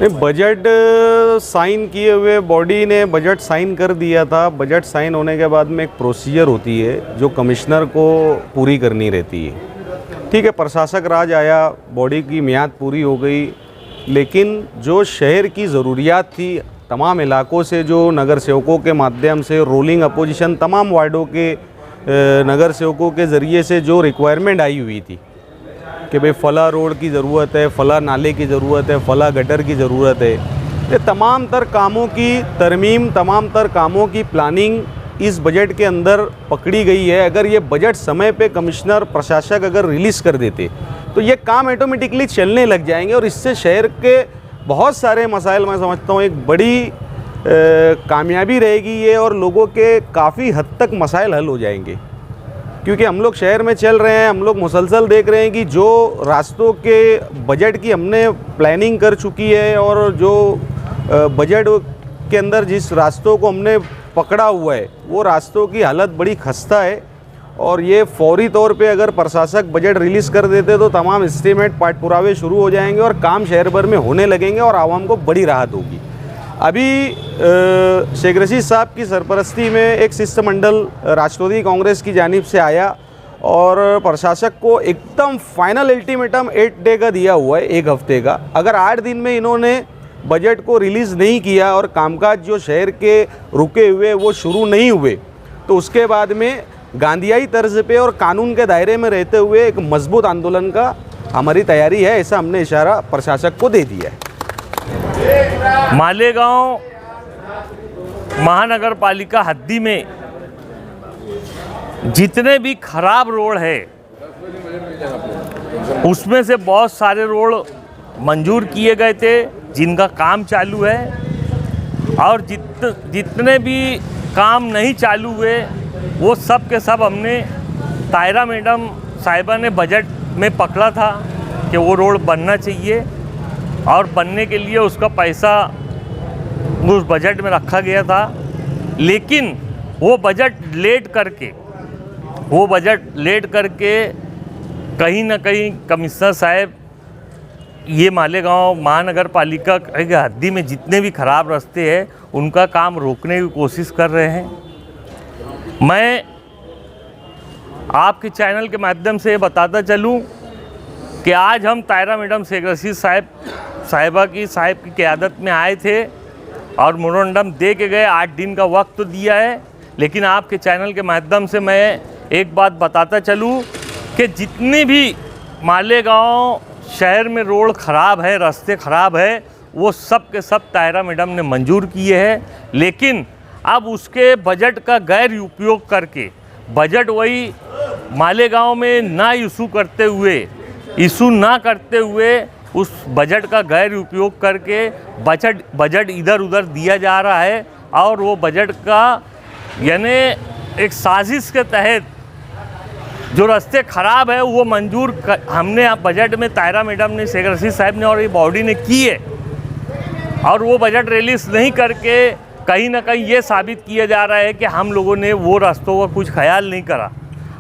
Budget sign किए हुए body ने बजट साइन कर दिया था। बजट साइन होने के बाद में एक प्रोसीजर होती है जो कमिश्नर को पूरी करनी रहती है। ठीक है, प्रशासक राज आया, बॉडी की मियाद पूरी हो गई, लेकिन जो शहर की ज़रूरियात थी तमाम इलाकों से, जो नगर सेवकों के माध्यम से रोलिंग अपोजिशन तमाम वार्डों के नगर सेवकों के ज़रिए से जो रिक्वायरमेंट आई हुई थी कि भाई फला रोड की ज़रूरत है, फला नाले की ज़रूरत है, फला गटर की ज़रूरत है, ये तमाम तर कामों की तरमीम, तमाम तर कामों की प्लानिंग इस बजट के अंदर पकड़ी गई है। अगर ये बजट समय पे कमिश्नर प्रशासक अगर रिलीज़ कर देते तो ये काम ऑटोमेटिकली चलने लग जाएंगे और इससे शहर के बहुत सारे मसाइल, मैं समझता हूँ एक बड़ी कामयाबी रहेगी ये, और लोगों के काफ़ी हद तक मसाइल हल हो जाएंगे। क्योंकि हम लोग शहर में चल रहे हैं, हम लोग मुसलसल देख रहे हैं कि जो रास्तों के बजट की हमने प्लानिंग कर चुकी है और जो बजट के अंदर जिस रास्तों को हमने पकड़ा हुआ है वो रास्तों की हालत बड़ी खस्ता है। और ये फौरी तौर पे अगर प्रशासक बजट रिलीज़ कर देते तो तमाम एस्टीमेट पाठ पुरावे शुरू हो जाएंगे और काम शहर भर में होने लगेंगे और आवाम को बड़ी राहत होगी। अभी शेख रशीद साहब की सरपरस्ती में एक शिष्टमंडल राष्ट्रवादी कांग्रेस की जानिब से आया और प्रशासक को एकदम फाइनल अल्टीमेटम 8 डे का दिया हुआ है, 1 हफ्ते का। अगर 8 दिन में इन्होंने बजट को रिलीज़ नहीं किया और कामकाज जो शहर के रुके हुए वो शुरू नहीं हुए तो उसके बाद में गांधीयाई तर्ज पे और कानून के दायरे में रहते हुए एक मजबूत आंदोलन का हमारी तैयारी है, ऐसा हमने इशारा प्रशासक को दे दिया है। मालेगांव महानगर पालिका हद्दी में जितने भी खराब रोड है उसमें से बहुत सारे रोड मंजूर किए गए थे जिनका काम चालू है, और जितने भी काम नहीं चालू हुए वो सब के सब हमने तायरा मैडम साहिबा ने बजट में पकड़ा था कि वो रोड बनना चाहिए और बनने के लिए उसका पैसा उस बजट में रखा गया था। लेकिन वो बजट लेट करके कहीं ना कहीं कमिश्नर साहब ये मालेगांव महानगर पालिका के हद्दी में जितने भी ख़राब रास्ते हैं उनका काम रोकने की कोशिश कर रहे हैं। मैं आपके चैनल के माध्यम से बताता चलूं कि आज हम तायरा मैडम शेख रशीद साहिबा की क़यादत में आए थे और मेमोरेंडम दे के गए। 8 दिन का वक्त तो दिया है, लेकिन आपके चैनल के माध्यम से मैं एक बात बताता चलूं कि जितनी भी मालेगांव शहर में रोड ख़राब है, रास्ते ख़राब है, वो सब के सब तायरा मैडम ने मंजूर किए हैं। लेकिन अब उसके बजट का गैर उपयोग करके, बजट वही मालेगांव में ना इशू ना करते हुए उस बजट का गैर उपयोग करके बजट इधर उधर दिया जा रहा है। और वो बजट का यानी एक साजिश के तहत जो रास्ते ख़राब है वो मंजूर हमने बजट में तायरा मैडम ने, शेख रशीद साहब ने और ये बॉडी ने की है, और वो बजट रिलीज़ नहीं करके कहीं ना कहीं ये साबित किया जा रहा है कि हम लोगों ने वो रास्तों का कुछ ख्याल नहीं करा।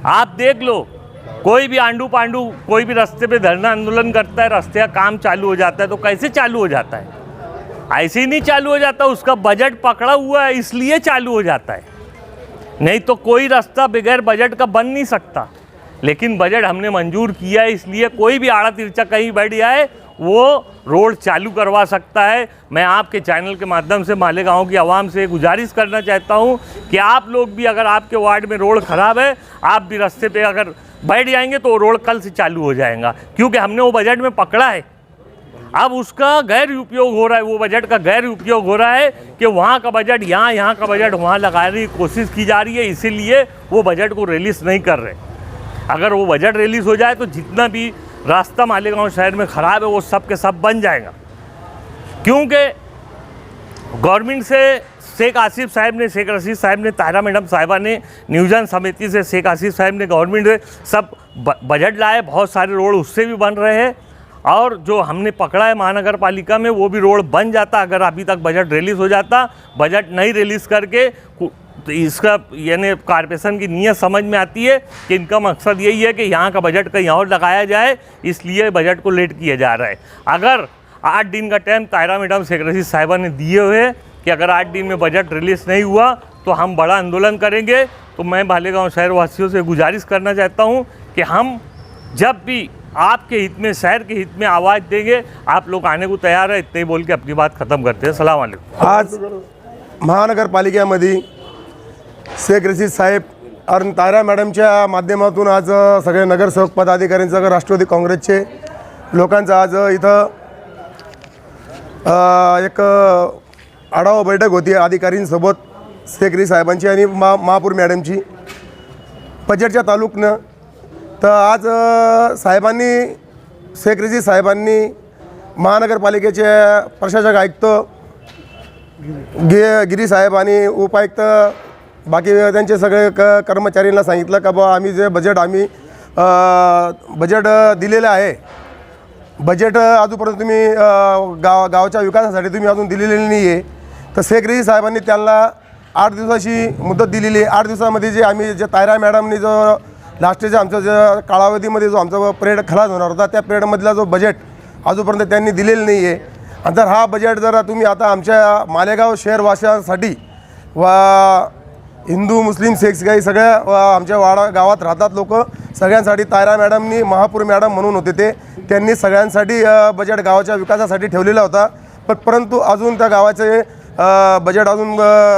आप देख लो, कोई भी आंडू पांडू कोई भी रास्ते पे धरना आंदोलन करता है, रास्ते का काम चालू हो जाता है तो कैसे चालू हो जाता है? ऐसे ही नहीं चालू हो जाता, उसका बजट पकड़ा हुआ है इसलिए चालू हो जाता है, नहीं तो कोई रास्ता बगैर बजट का बन नहीं सकता। लेकिन बजट हमने मंजूर किया है, इसलिए कोई भी आड़ा तिरछा कहीं बैठ जाए वो रोड चालू करवा सकता है। मैं आपके चैनल के माध्यम से मालेगांव की आवाम से गुजारिश करना चाहता हूं कि आप लोग भी, अगर आपके वार्ड में रोड ख़राब है, आप भी रास्ते पे अगर बैठ जाएंगे तो रोड कल से चालू हो जाएगा, क्योंकि हमने वो बजट में पकड़ा है। अब उसका गैर उपयोग हो रहा है, वो बजट का गैर उपयोग हो रहा है कि वहाँ का बजट यहाँ का बजट वहाँ लगाने की कोशिश की जा रही है, इसीलिए वो बजट को रिलीज़ नहीं कर रहे। अगर वो बजट रिलीज़ हो जाए तो जितना भी रास्ता मालेगांव शहर में ख़राब है वो सब के सब बन जाएगा, क्योंकि गवर्नमेंट से शेख रशीद साहब ने, तायरा मैडम साहिबा ने, नियोजन समिति से शेख आसिफ साहब ने, गवर्नमेंट से सब बजट लाए, बहुत सारे रोड उससे भी बन रहे हैं। और जो हमने पकड़ा है महानगर पालिका में वो भी रोड बन जाता अगर अभी तक बजट रिलीज़ हो जाता। बजट नहीं रिलीज़ करके तो इसका यानी कॉर्पोरेशन की नीयत समझ में आती है कि इनका मकसद यही है कि यहाँ का बजट कहीं और लगाया जाए, इसलिए बजट को लेट किया जा रहा है। अगर 8 दिन का टाइम तायरा मैडम सेक्रेटरी साहिबा ने दिए हुए हैं कि अगर 8 दिन में बजट रिलीज़ नहीं हुआ तो हम बड़ा आंदोलन करेंगे। तो मैं मालेगांव शहर वासियों से गुजारिश करना चाहता हूं कि हम जब भी आपके हित में, शहर के हित में आवाज़ देंगे, आप लोग आने को तैयार है। इतने ही बोल के अपनी बात खत्म करते हैं। सलाम वालेकुम। आज महानगरपालिकेमध्ये शेख रशीद साहेब आणि तायरा मॅडमच्या माध्यमातून आज सगळे नगरसेवक पदाधिकाऱ्यांचं, राष्ट्रवादी काँग्रेसचे लोकांचं आज इथं एक आढावा बैठक होती अधिकाऱ्यांसोबत, शेख रशीद साहेबांची आणि महापौर मॅडमची बजेटच्या तालुकनं. तर आज साहेबांनी, शेख रशीद साहेबांनी महानगरपालिकेचे प्रशासक आयुक्त गिरी साहेब आणि उपायुक्त बाकी त्यांचे सगळे कर्मचाऱ्यांना सांगितलं का बा आम्ही जे बजेट दिलेलं आहे, बजेट अजूनपर्यंत तुम्ही गावाच्या विकासासाठी तुम्ही अजून दिलेलं नाही आहे. तर शेख रशीद साहेबांनी त्यांना 8 दिवसाची मुदत दिलेली आहे. 8 दिवसामध्ये जे तायरा मॅडमनी जो लास्टच्या आमच्या जो कालावधीमध्ये जो आमचा पिरियड खलास होणार होता, त्या पिरियडमधला जो बजेट अजूनपर्यंत त्यांनी दिलेलं नाही आहे. आणि जर हा बजेट जर तुम्ही आता आमच्या मालेगाव शहरवासियांसाठी व हिंदू मुस्लिम सिख काही सगळ्या आमच्या गावात राहतात लोक, सगळ्यांसाठी तायरा मॅडमनी, महापौर मॅडम म्हणून होते त्यांनी सगळ्यांसाठी बजेट गावाच्या विकासासाठी ठेवलेला होता. परंतु अजून त्या गावाचे बजेट अजून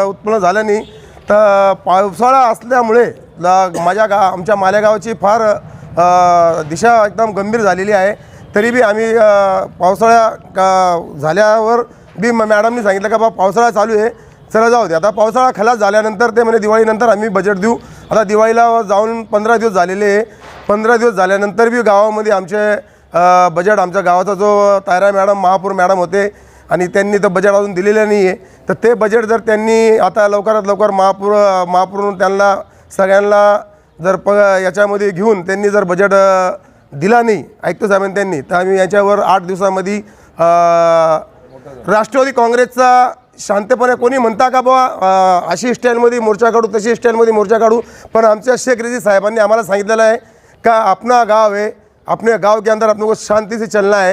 उत्पन्न झालं नाही. तर पावसाळा असल्यामुळे आमच्या मालेगावची फार दिशा एकदम गंभीर झालेली आहे. तरी बी आम्ही पावसाळा झाल्यावर बी मॅडमनी सांगितलं का बा पावसाळा चालू आहे, चला जाऊ दे. आता पावसाळा खलास झाल्यानंतर ते म्हणे दिवाळीनंतर आम्ही बजेट देऊ. आता दिवाळीला जाऊन 15 दिवस झालेले आहे. 15 दिवस झाल्यानंतर बी गावामध्ये आमचे बजेट, आमच्या गावाचा जो तायरा मॅडम, महापौर मॅडम होते आणि त्यांनी तर बजेट अजून दिलेलं नाही आहे. तर ते बजेट जर त्यांनी आता लवकरात लवकर महापौरून त्यांना सगळ्यांना जर याच्यामध्ये घेऊन त्यांनी जर बजेट दिला नाही आयुक्त साहेबांनी त्यांनी, तर आम्ही याच्यावर 8 दिवसामध्ये राष्ट्रवादी काँग्रेसचा शांतपणे कोणी म्हणता का बाबा अशी स्टाईलमध्ये मोर्चा काढू, तशी स्टाईलमध्ये मोर्चा काढू, पण आमच्या शेख रशीद साहेबांनी आम्हाला सांगितलेलं आहे का अपना गाव है, अपने गाव के अंदर अपने को शांति से चलना है.